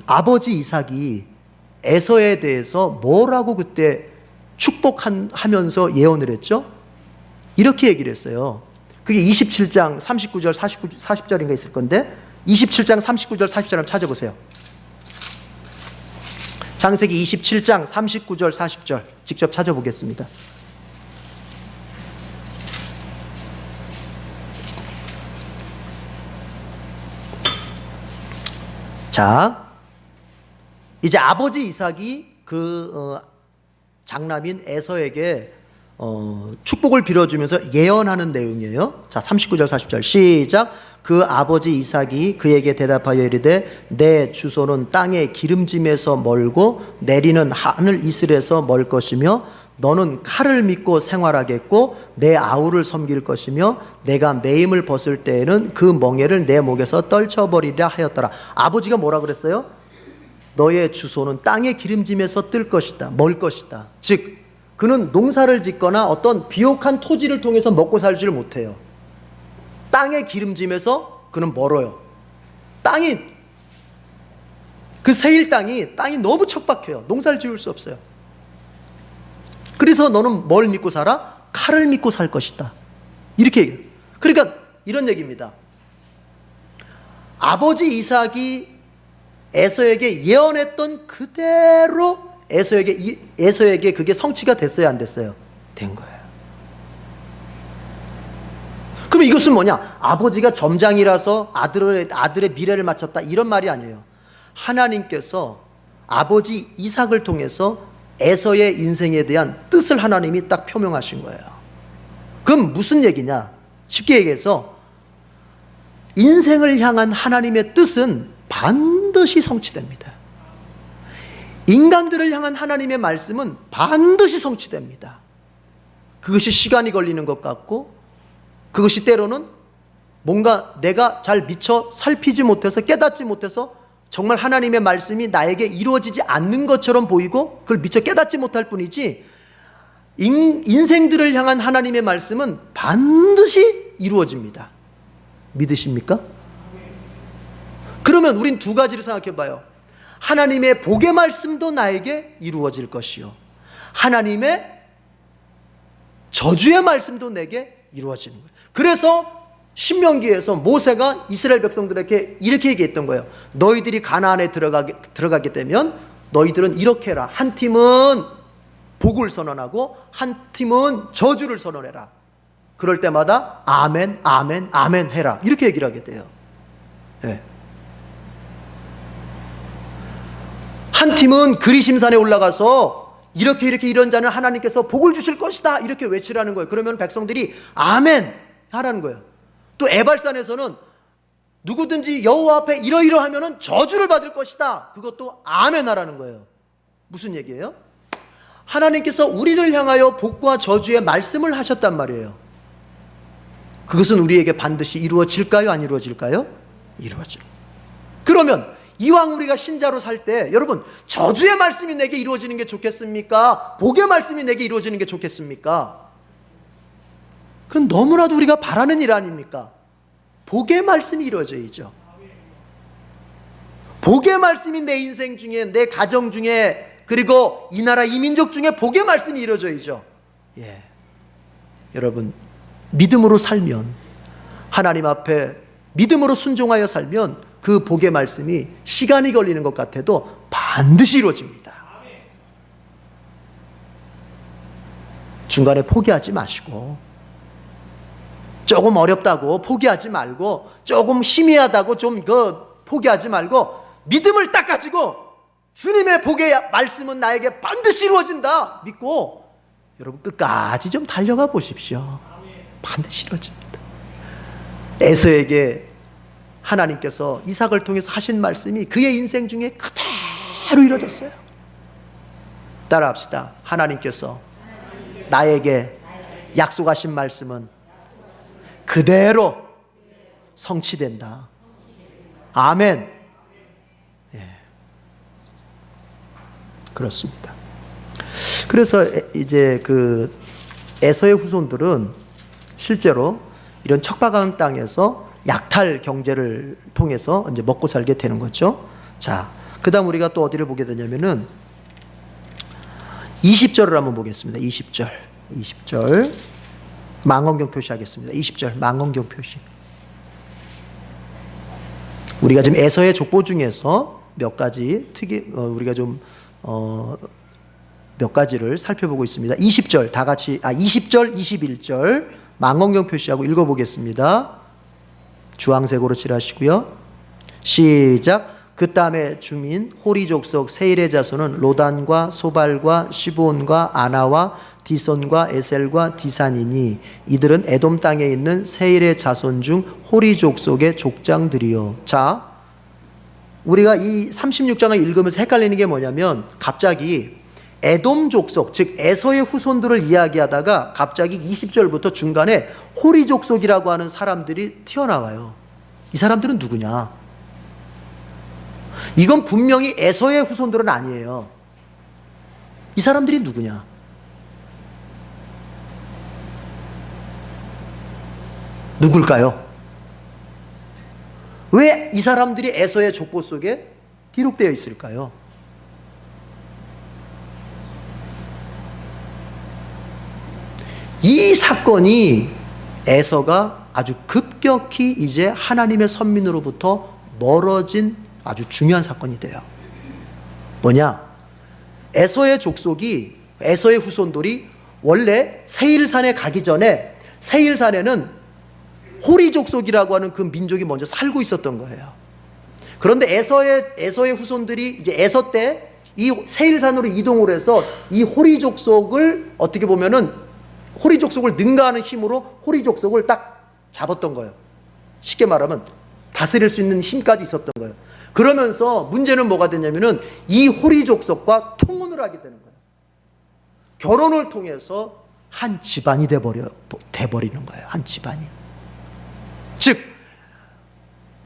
아버지 이삭이 에서에 대해서 뭐라고 그때 축복하면서 예언을 했죠? 이렇게 얘기를 했어요. 그게 27장 39절 40절인가 있을 건데, 27장 39절 40절 한번 찾아보세요. 창세기 27장 39절 40절 직접 찾아보겠습니다. 자, 이제 아버지 이삭이 그 장남인 에서에게 축복을 빌어주면서 예언하는 내용이에요. 자, 39절 40절 시작. 그 아버지 이삭이 그에게 대답하여 이르되 내 주소는 땅의 기름짐에서 멀고 내리는 하늘 이슬에서 멀 것이며 너는 칼을 믿고 생활하겠고 내 아우를 섬길 것이며 내가 매임을 벗을 때에는 그 멍에를 내 목에서 떨쳐버리라 하였더라. 아버지가 뭐라 그랬어요? 너의 주소는 땅의 기름짐에서 뜰 것이다, 멀 것이다. 즉 그는 농사를 짓거나 어떤 비옥한 토지를 통해서 먹고 살지를 못해요. 땅의 기름짐에서 그는 멀어요. 땅이 그 세일 땅이 너무 척박해요. 농사를 지을 수 없어요. 그래서 너는 뭘 믿고 살아? 칼을 믿고 살 것이다. 이렇게 얘기해요. 그러니까 이런 얘기입니다. 아버지 이삭이 에서에게 예언했던 그대로 에서에게 그게 성취가 됐어요, 안 됐어요? 된 거예요. 그럼 이것은 뭐냐? 아버지가 점장이라서 아들의 미래를 맞췄다, 이런 말이 아니에요. 하나님께서 아버지 이삭을 통해서 에서의 인생에 대한 뜻을 하나님이 딱 표명하신 거예요. 그럼 무슨 얘기냐? 쉽게 얘기해서 인생을 향한 하나님의 뜻은 반드시 성취됩니다. 인간들을 향한 하나님의 말씀은 반드시 성취됩니다. 그것이 시간이 걸리는 것 같고, 그것이 때로는 뭔가 내가 잘 미처 살피지 못해서, 깨닫지 못해서 정말 하나님의 말씀이 나에게 이루어지지 않는 것처럼 보이고 그걸 미처 깨닫지 못할 뿐이지, 인생들을 향한 하나님의 말씀은 반드시 이루어집니다. 믿으십니까? 그러면 우린 두 가지를 생각해 봐요. 하나님의 복의 말씀도 나에게 이루어질 것이요, 하나님의 저주의 말씀도 내게 이루어지는 거예요. 그래서 신명기에서 모세가 이스라엘 백성들에게 이렇게 얘기했던 거예요. 너희들이 가나안에 들어가게 되면 너희들은 이렇게 해라. 한 팀은 복을 선언하고 한 팀은 저주를 선언해라. 그럴 때마다 아멘, 아멘, 아멘 해라. 이렇게 얘기를 하게 돼요. 네. 한 팀은 그리심산에 올라가서 이렇게 이런 자는 하나님께서 복을 주실 것이다, 이렇게 외치라는 거예요. 그러면 백성들이 아멘 하라는 거예요. 또 에발산에서는 누구든지 여호와 앞에 이러이러하면은 저주를 받을 것이다, 그것도 아멘 하라는 거예요. 무슨 얘기예요? 하나님께서 우리를 향하여 복과 저주의 말씀을 하셨단 말이에요. 그것은 우리에게 반드시 이루어질까요, 안 이루어질까요? 이루어져. 그러면 이왕 우리가 신자로 살 때, 여러분, 저주의 말씀이 내게 이루어지는 게 좋겠습니까? 복의 말씀이 내게 이루어지는 게 좋겠습니까? 그건 너무나도 우리가 바라는 일 아닙니까? 복의 말씀이 이루어져야죠. 복의 말씀이 내 인생 중에, 내 가정 중에, 그리고 이 나라 이 민족 중에 복의 말씀이 이루어져야죠. 예. 여러분, 믿음으로 살면, 하나님 앞에 믿음으로 순종하여 살면 그 복의 말씀이 시간이 걸리는 것 같아도 반드시 이루어집니다. 중간에 포기하지 마시고, 조금 어렵다고 포기하지 말고, 조금 희미하다고 좀 포기하지 말고, 믿음을 딱 가지고 주님의 복의 말씀은 나에게 반드시 이루어진다 믿고 여러분 끝까지 좀 달려가 보십시오. 반드시 이루어집니다. 에서에게 하나님께서 이삭을 통해서 하신 말씀이 그의 인생 중에 그대로 이루어졌어요. 따라합시다. 하나님께서 나에게 약속하신 말씀은 그대로 성취된다. 아멘. 예. 그렇습니다. 그래서 이제 그 에서의 후손들은 실제로 이런 척박한 땅에서 약탈 경제를 통해서 이제 먹고 살게 되는 거죠. 자, 그다음 우리가 또 어디를 보게 되냐면은 20절을 한번 보겠습니다. 20절 망원경 표시하겠습니다. 20절 망원경 표시. 우리가 지금 에서의 족보 중에서 몇 가지 우리가 좀 몇 가지를 살펴보고 있습니다. 20절 다 같이 20절 21절 망원경 표시하고 읽어보겠습니다. 주황색으로 칠하시고요. 시작. 그 땅의 주민 호리 족속 세일의 자손은 로단과 소발과 시브온과 아나와 디손과 에셀과 디산이니 이들은 에돔 땅에 있는 세일의 자손 중 호리 족속의 족장들이요. 자, 우리가 이 36장을 읽으면서 헷갈리는 게 뭐냐면 갑자기 에돔 족속, 즉 에서의 후손들을 이야기하다가 갑자기 20절부터 중간에 호리 족속이라고 하는 사람들이 튀어나와요. 이 사람들은 누구냐? 이건 분명히 에서의 후손들은 아니에요. 이 사람들이 누구냐? 누굴까요? 왜 이 사람들이 에서의 족보 속에 기록되어 있을까요? 이 사건이 에서가 아주 급격히 이제 하나님의 선민으로부터 멀어진 아주 중요한 사건이 돼요. 뭐냐? 에서의 족속이, 에서의 후손들이 원래 세일산에 가기 전에 세일산에는 호리 족속이라고 하는 그 민족이 먼저 살고 있었던 거예요. 그런데 에서의 후손들이 이제 에서 때 이 세일산으로 이동을 해서 이 호리 족속을 어떻게 보면은 호리 족속을 능가하는 힘으로 호리 족속을 딱 잡았던 거예요. 쉽게 말하면 다스릴 수 있는 힘까지 있었던 거예요. 그러면서 문제는 뭐가 되냐면은 이 호리 족속과 통혼을 하게 되는 거예요. 결혼을 통해서 한 집안이 돼버리는 거예요. 한 집안이. 즉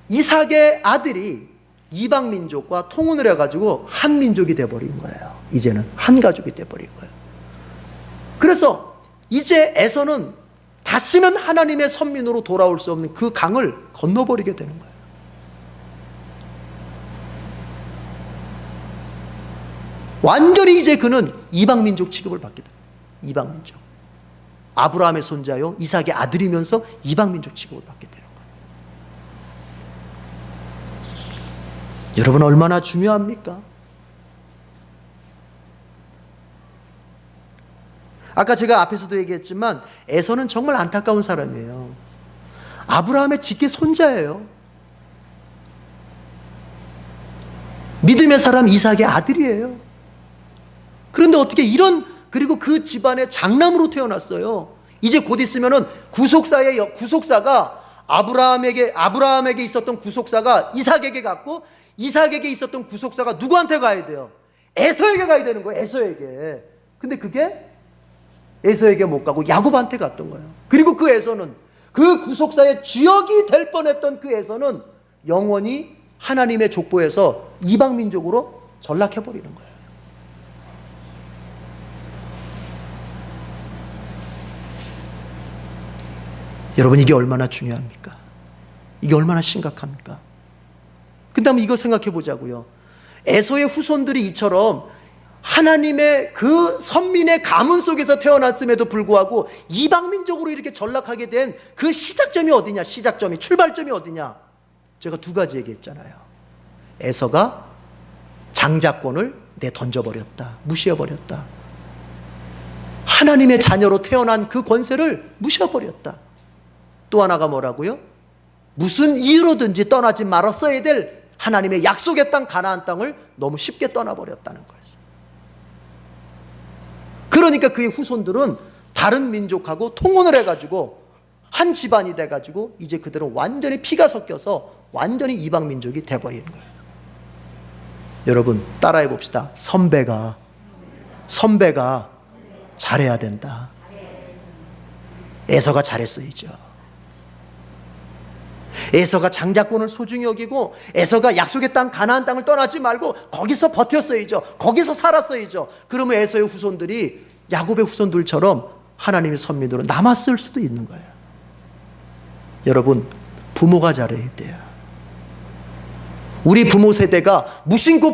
이삭의 아들이 이방 민족과 통혼을 해가지고 한 민족이 돼버린 거예요. 이제는 한 가족이 돼버린 거예요. 그래서 이제 에서는 다시는 하나님의 선민으로 돌아올 수 없는 그 강을 건너버리게 되는 거예요. 완전히 이제 그는 이방 민족 취급을 받게 돼요. 이방 민족. 아브라함의 손자요 이삭의 아들이면서 이방 민족 취급을 받게 돼요. 여러분 얼마나 중요합니까? 아까 제가 앞에서도 얘기했지만 에서는 정말 안타까운 사람이에요. 아브라함의 직계 손자예요. 믿음의 사람 이삭의 아들이에요. 그런데 어떻게 그리고 그 집안의 장남으로 태어났어요. 이제 곧 있으면은 구속사가 아브라함에게 있었던 구속사가 이삭에게 갔고, 이삭에게 있었던 구속사가 누구한테 가야 돼요? 에서에게 가야 되는 거예요. 에서에게. 근데 그게 에서에게 못 가고 야곱한테 갔던 거예요. 그리고 그 에서는, 그 구속사의 주역이 될 뻔했던 그 에서는 영원히 하나님의 족보에서 이방 민족으로 전락해 버리는 거예요. 여러분 이게 얼마나 중요합니까? 이게 얼마나 심각합니까? 그 다음에 이거 생각해 보자고요. 에서의 후손들이 이처럼 하나님의 그 선민의 가문 속에서 태어났음에도 불구하고 이방민족으로 이렇게 전락하게 된 그 시작점이 어디냐? 출발점이 어디냐? 제가 두 가지 얘기했잖아요. 에서가 장자권을 내던져버렸다. 무시해버렸다. 하나님의 자녀로 태어난 그 권세를 무시해버렸다. 또 하나가 뭐라고요? 무슨 이유로든지 떠나지 말았어야 될 하나님의 약속의 땅 가나안 땅을 너무 쉽게 떠나버렸다는 거예요. 그러니까 그의 후손들은 다른 민족하고 통혼을 해가지고 한 집안이 돼가지고 이제 그들은 완전히 피가 섞여서 완전히 이방 민족이 돼버리는 거예요. 여러분 따라해 봅시다. 선배가 잘해야 된다. 에서가 잘했어야죠. 에서가 장자권을 소중히 여기고 에서가 약속의 땅 가나안 땅을 떠나지 말고 거기서 버텼어야죠. 거기서 살았어야죠. 그러면 에서의 후손들이 야곱의 후손들처럼 하나님의 선민으로 남았을 수도 있는 거예요. 여러분 부모가 잘해야 돼요. 우리 부모 세대가 무심코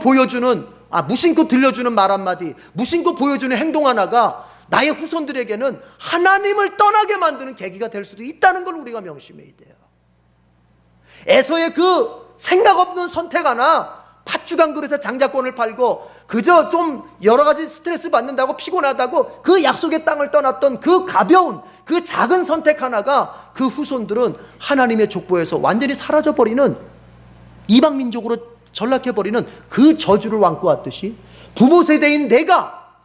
들려주는 말 한마디, 무심코 보여주는 행동 하나가 나의 후손들에게는 하나님을 떠나게 만드는 계기가 될 수도 있다는 걸 우리가 명심해야 돼요. 에서의 그 생각 없는 선택 하나, 팥죽 그릇에 장자권을 팔고 그저 좀 여러 가지 스트레스 받는다고 피곤하다고 그 약속의 땅을 떠났던 그 가벼운 그 작은 선택 하나가 그 후손들은 하나님의 족보에서 완전히 사라져버리는, 이방 민족으로 전락해버리는 그 저주를 안고 왔듯이 부모 세대인 내가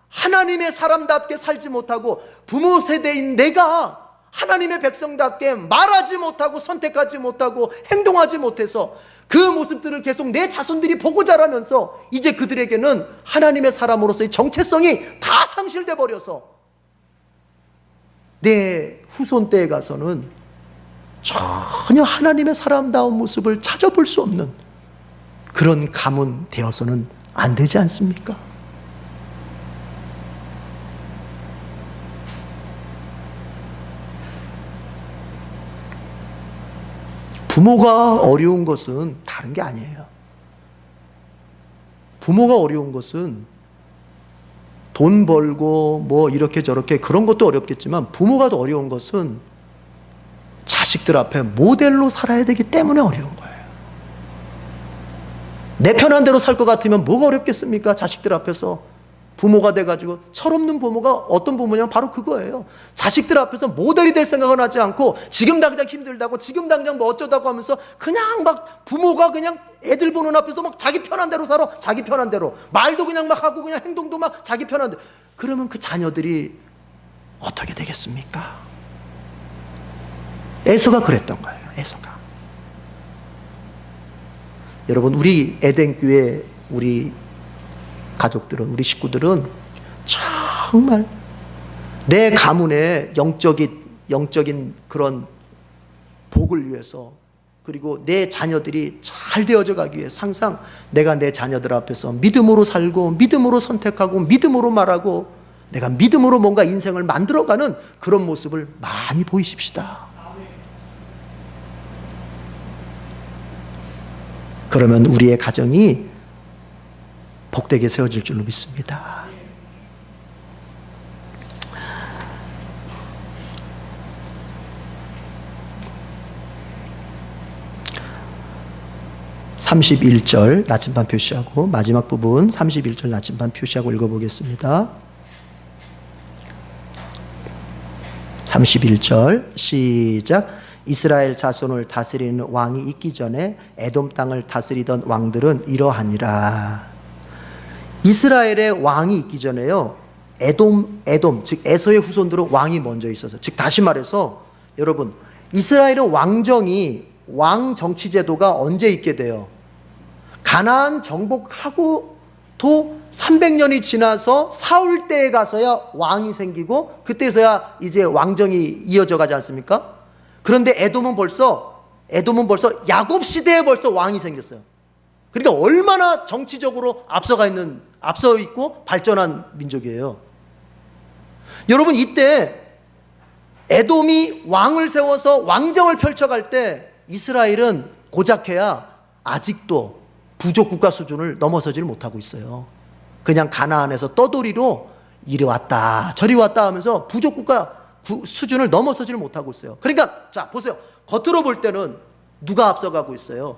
하나님의 사람답게 살지 못하고 부모 세대인 내가 하나님의 백성답게 말하지 못하고 선택하지 못하고 행동하지 못해서 그 모습들을 계속 내 자손들이 보고 자라면서 이제 그들에게는 하나님의 사람으로서의 정체성이 다 상실돼 버려서 내 후손 때에 가서는 전혀 하나님의 사람다운 모습을 찾아볼 수 없는 그런 가문 되어서는 안 되지 않습니까? 부모가 어려운 것은 다른 게 아니에요. 부모가 어려운 것은 돈 벌고 뭐 이렇게 저렇게 그런 것도 어렵겠지만 부모가 더 어려운 것은 자식들 앞에 모델로 살아야 되기 때문에 어려운 거예요. 내 편한 대로 살 것 같으면 뭐가 어렵겠습니까? 자식들 앞에서 부모가 돼가지고 철없는 부모가 어떤 부모냐면 바로 그거예요. 자식들 앞에서 모델이 될 생각은 하지 않고 지금 당장 힘들다고 지금 당장 뭐 어쩌다고 하면서 그냥 막 부모가 그냥 애들 보는 앞에서 막 자기 편한 대로 살아. 자기 편한 대로 말도 그냥 막 하고 그냥 행동도 막 자기 편한 대로. 그러면 그 자녀들이 어떻게 되겠습니까? 에서가 그랬던 거예요. 에서가. 여러분, 우리 에덴교회 우리 가족들은, 우리 식구들은 정말 내 가문의 영적인 그런 복을 위해서, 그리고 내 자녀들이 잘 되어져 가기 위해서 항상 내가 내 자녀들 앞에서 믿음으로 살고 믿음으로 선택하고 믿음으로 말하고 내가 믿음으로 뭔가 인생을 만들어가는 그런 모습을 많이 보이십시다. 그러면 우리의 가정이 복되게 세워질 줄로 믿습니다. 31절 나침반 표시하고 마지막 부분 31절 나침반 표시하고 읽어보겠습니다. 31절 시작. 이스라엘 자손을 다스리는 왕이 있기 전에 에돔 땅을 다스리던 왕들은 이러하니라. 이스라엘의 왕이 있기 전에요, 에돔 즉 에서의 후손들은 왕이 먼저 있어서, 즉 다시 말해서 여러분, 이스라엘의 왕 정치 제도가 언제 있게 돼요? 가나안 정복하고도 300년이 지나서 사울 때에 가서야 왕이 생기고 그때서야 이제 왕정이 이어져 가지 않습니까? 그런데 에돔은 벌써 야곱 시대에 벌써 왕이 생겼어요. 그러니까 얼마나 정치적으로 앞서 있고 발전한 민족이에요. 여러분, 이때 에돔이 왕을 세워서 왕정을 펼쳐갈 때 이스라엘은 고작해야 아직도 부족 국가 수준을 넘어서지를 못하고 있어요. 그냥 가나안에서 떠돌이로 이리 왔다 저리 왔다 하면서 부족 국가 수준을 넘어서지를 못하고 있어요. 그러니까 자 보세요. 겉으로 볼 때는 누가 앞서가고 있어요?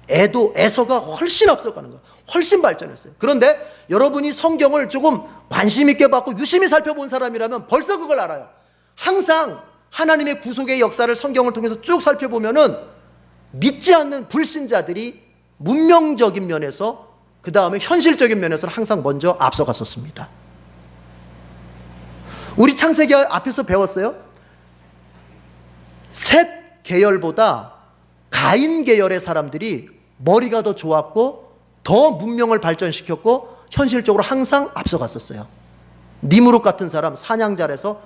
에서가 훨씬 앞서가는 거예요. 훨씬 발전했어요. 그런데 여러분이 성경을 조금 관심 있게 받고 유심히 살펴본 사람이라면 벌써 그걸 알아요. 항상 하나님의 구속의 역사를 성경을 통해서 쭉 살펴보면은 믿지 않는 불신자들이 문명적인 면에서, 그 다음에 현실적인 면에서는 항상 먼저 앞서갔었습니다. 우리 창세기 앞에서 배웠어요. 셋 계열보다 가인 계열의 사람들이 머리가 더 좋았고 더 문명을 발전시켰고 현실적으로 항상 앞서갔었어요. 니무롯 같은 사람 사냥 잘해서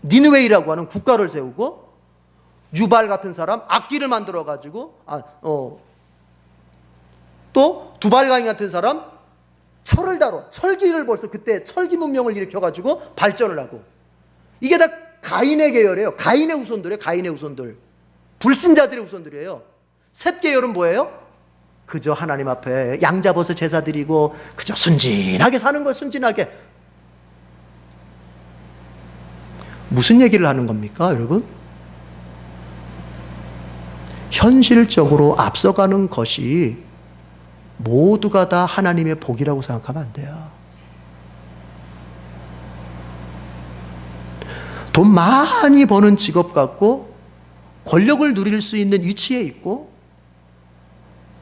니느웨이라고 하는 국가를 세우고, 유발 같은 사람 악기를 만들어 가지고 또 두발가인 같은 사람 철기를 벌써 그때 철기 문명을 일으켜 가지고 발전을 하고, 이게 다 가인의 계열이에요. 가인의 후손들이에요. 가인의 후손들, 불신자들의 후손들이에요. 셋 계열은 뭐예요? 그저 하나님 앞에 양 잡아서 제사 드리고 그저 순진하게 사는 거예요. 순진하게. 무슨 얘기를 하는 겁니까, 여러분? 현실적으로 앞서가는 것이 모두가 다 하나님의 복이라고 생각하면 안 돼요. 돈 많이 버는 직업 갖고 권력을 누릴 수 있는 위치에 있고,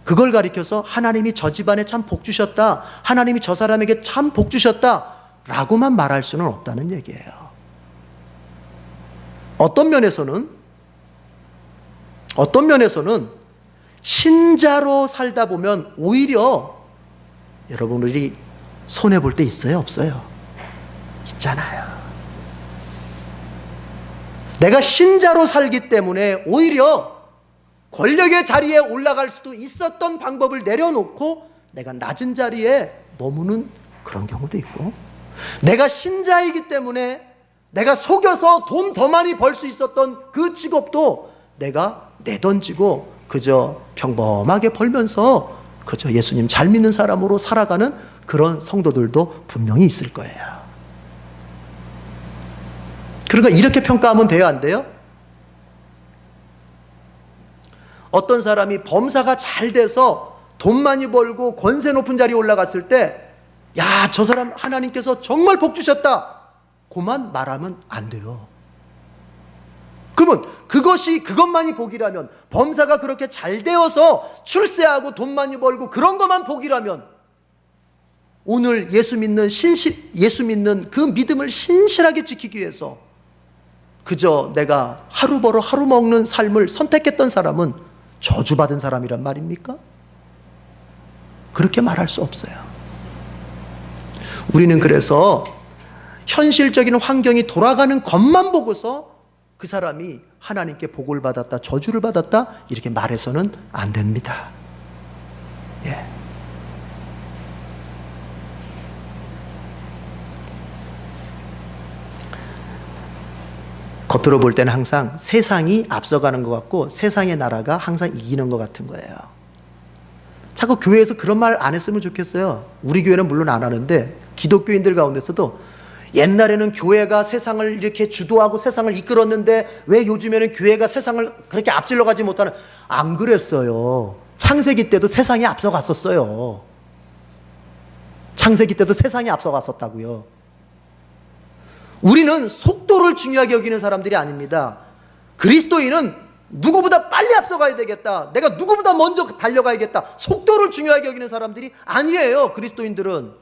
그걸 가리켜서 하나님이 저 집안에 참 복 주셨다, 하나님이 저 사람에게 참 복 주셨다 라고만 말할 수는 없다는 얘기예요. 어떤 면에서는 신자로 살다 보면 오히려 여러분들이 손해볼 때 있어요, 없어요? 있잖아요. 내가 신자로 살기 때문에 오히려 권력의 자리에 올라갈 수도 있었던 방법을 내려놓고 내가 낮은 자리에 머무는 그런 경우도 있고, 내가 신자이기 때문에 내가 속여서 돈 더 많이 벌 수 있었던 그 직업도 내가 내던지고 그저 평범하게 벌면서 그죠? 예수님 잘 믿는 사람으로 살아가는 그런 성도들도 분명히 있을 거예요. 그러니까 이렇게 평가하면 돼요, 안 돼요? 어떤 사람이 범사가 잘 돼서 돈 많이 벌고 권세 높은 자리에 올라갔을 때, 야, 저 사람 하나님께서 정말 복 주셨다, 그만 말하면 안 돼요. 그러면 그것만이 복이라면, 범사가 그렇게 잘 되어서 출세하고 돈 많이 벌고 그런 것만 복이라면, 오늘 예수 믿는 그 믿음을 신실하게 지키기 위해서 그저 내가 하루 벌어 하루 먹는 삶을 선택했던 사람은 저주받은 사람이란 말입니까? 그렇게 말할 수 없어요. 우리는 그래서 현실적인 환경이 돌아가는 것만 보고서 그 사람이 하나님께 복을 받았다, 저주를 받았다, 이렇게 말해서는 안 됩니다. 예. 겉으로 볼 때는 항상 세상이 앞서가는 것 같고 세상의 나라가 항상 이기는 것 같은 거예요. 자꾸 교회에서 그런 말 안 했으면 좋겠어요. 우리 교회는 물론 안 하는데 기독교인들 가운데서도 옛날에는 교회가 세상을 이렇게 주도하고 세상을 이끌었는데 왜 요즘에는 교회가 세상을 그렇게 앞질러 가지 못하는, 안 그랬어요. 창세기 때도 세상이 앞서갔었어요. 창세기 때도 세상이 앞서갔었다고요. 우리는 속도를 중요하게 여기는 사람들이 아닙니다. 그리스도인은 누구보다 빨리 앞서가야 되겠다, 내가 누구보다 먼저 달려가야겠다, 속도를 중요하게 여기는 사람들이 아니에요. 그리스도인들은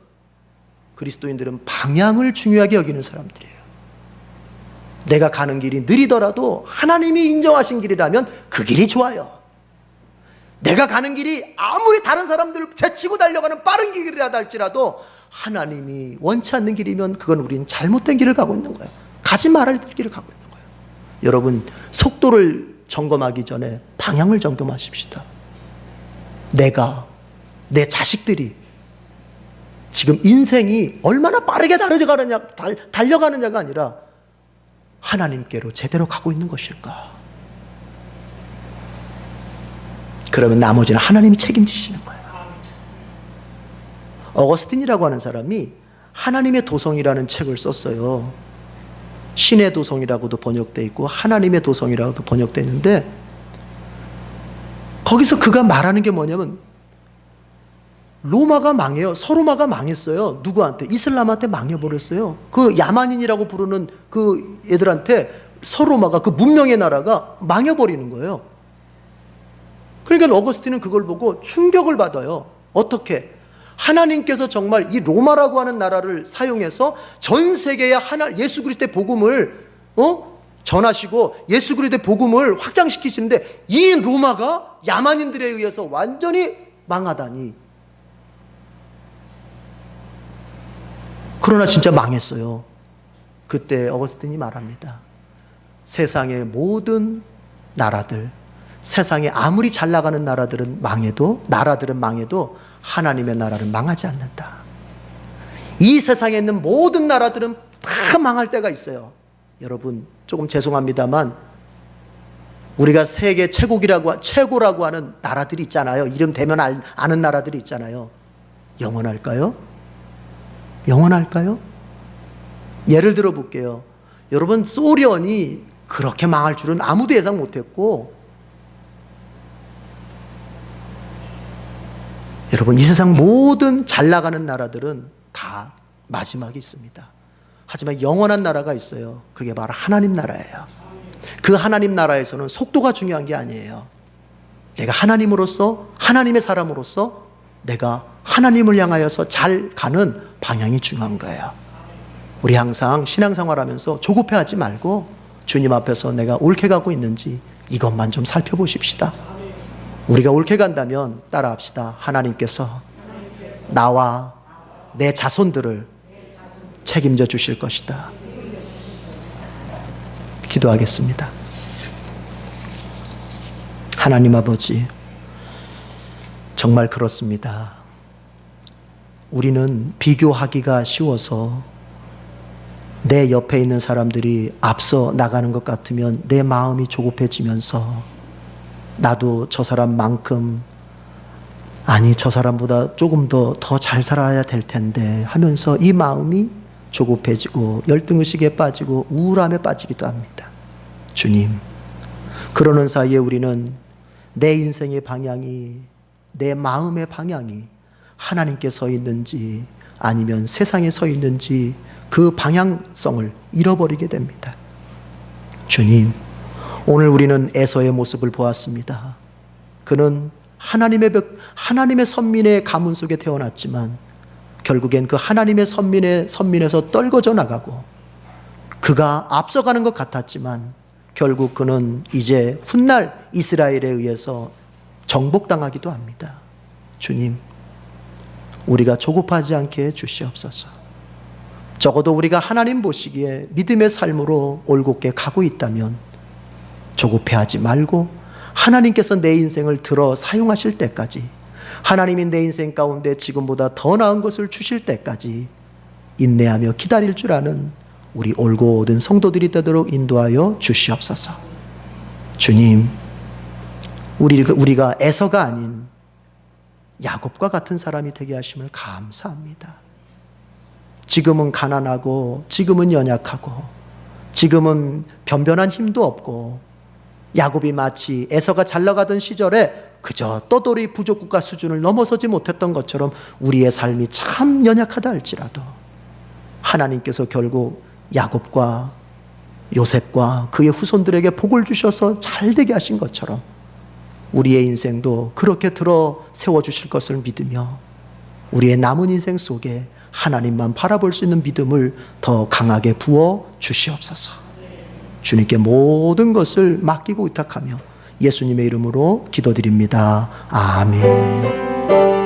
방향을 중요하게 여기는 사람들이에요. 내가 가는 길이 느리더라도 하나님이 인정하신 길이라면 그 길이 좋아요. 내가 가는 길이 아무리 다른 사람들을 제치고 달려가는 빠른 길이라도 할지라도 하나님이 원치 않는 길이면 그건 우리는 잘못된 길을 가고 있는 거예요. 가지 말아야 될 길을 가고 있는 거예요. 여러분, 속도를 점검하기 전에 방향을 점검하십시다. 내가, 내 자식들이 지금 인생이 얼마나 빠르게 달려가느냐가 아니라 하나님께로 제대로 가고 있는 것일까? 그러면 나머지는 하나님이 책임지시는 거예요. 어거스틴이라고 하는 사람이 하나님의 도성이라는 책을 썼어요. 신의 도성이라고도 번역되어 있고 하나님의 도성이라고도 번역되어 있는데, 거기서 그가 말하는 게 뭐냐면 로마가 망해요. 서로마가 망했어요. 누구한테? 이슬람한테 망해버렸어요. 그 야만인이라고 부르는 그 애들한테 서로마가, 그 문명의 나라가 망해버리는 거예요. 그러니까 어거스틴은 그걸 보고 충격을 받아요. 어떻게? 하나님께서 정말 이 로마라고 하는 나라를 사용해서 전 세계에 예수 그리스도의 복음을 전하시고 예수 그리스도의 복음을 확장시키시는데, 이 로마가 야만인들에 의해서 완전히 망하다니. 그러나 진짜 망했어요. 그때 어거스틴이 말합니다. 세상의 모든 나라들, 세상에 아무리 잘 나가는 나라들은 망해도 하나님의 나라는 망하지 않는다. 이 세상에 있는 모든 나라들은 다 망할 때가 있어요. 여러분, 조금 죄송합니다만 우리가 세계 최고라고 하는 나라들이 있잖아요. 이름 대면 아는 나라들이 있잖아요. 영원할까요? 영원할까요? 예를 들어 볼게요. 여러분, 소련이 그렇게 망할 줄은 아무도 예상 못했고, 여러분, 이 세상 모든 잘 나가는 나라들은 다 마지막이 있습니다. 하지만 영원한 나라가 있어요. 그게 바로 하나님 나라예요. 그 하나님 나라에서는 속도가 중요한 게 아니에요. 내가 하나님으로서, 하나님의 사람으로서 내가 하나님을 향하여서 잘 가는 방향이 중요한 거예요. 우리 항상 신앙생활하면서 조급해하지 말고 주님 앞에서 내가 옳게 가고 있는지 이것만 좀 살펴보십시다. 우리가 옳게 간다면 따라합시다. 하나님께서 나와 내 자손들을 책임져 주실 것이다. 기도하겠습니다. 하나님 아버지, 정말 그렇습니다. 우리는 비교하기가 쉬워서 내 옆에 있는 사람들이 앞서 나가는 것 같으면 내 마음이 조급해지면서 나도 저 사람만큼 아니 저 사람보다 조금 더 잘 살아야 될 텐데 하면서 이 마음이 조급해지고 열등의식에 빠지고 우울함에 빠지기도 합니다. 주님, 그러는 사이에 우리는 내 인생의 방향이, 내 마음의 방향이 하나님께 서 있는지 아니면 세상에 서 있는지 그 방향성을 잃어버리게 됩니다. 주님, 오늘 우리는 에서의 모습을 보았습니다. 그는 하나님의 선민의 가문 속에 태어났지만 결국엔 그 하나님의 선민에서 떨궈져 나가고 그가 앞서가는 것 같았지만 결국 그는 이제 훗날 이스라엘에 의해서 정복당하기도 합니다. 주님, 우리가 조급하지 않게 해주시옵소서. 적어도 우리가 하나님 보시기에 믿음의 삶으로 올곧게 가고 있다면 조급해하지 말고 하나님께서 내 인생을 들어 사용하실 때까지, 하나님이 내 인생 가운데 지금보다 더 나은 것을 주실 때까지 인내하며 기다릴 줄 아는 우리 올곧은 성도들이 되도록 인도하여 주시옵소서. 주님, 우리가 에서가 아닌 야곱과 같은 사람이 되게 하심을 감사합니다. 지금은 가난하고 지금은 연약하고 지금은 변변한 힘도 없고 야곱이 마치 에서가 잘 나가던 시절에 그저 떠돌이 부족국가 수준을 넘어서지 못했던 것처럼 우리의 삶이 참 연약하다 할지라도 하나님께서 결국 야곱과 요셉과 그의 후손들에게 복을 주셔서 잘 되게 하신 것처럼 우리의 인생도 그렇게 들어 세워주실 것을 믿으며 우리의 남은 인생 속에 하나님만 바라볼 수 있는 믿음을 더 강하게 부어 주시옵소서. 주님께 모든 것을 맡기고 의탁하며 예수님의 이름으로 기도드립니다. 아멘.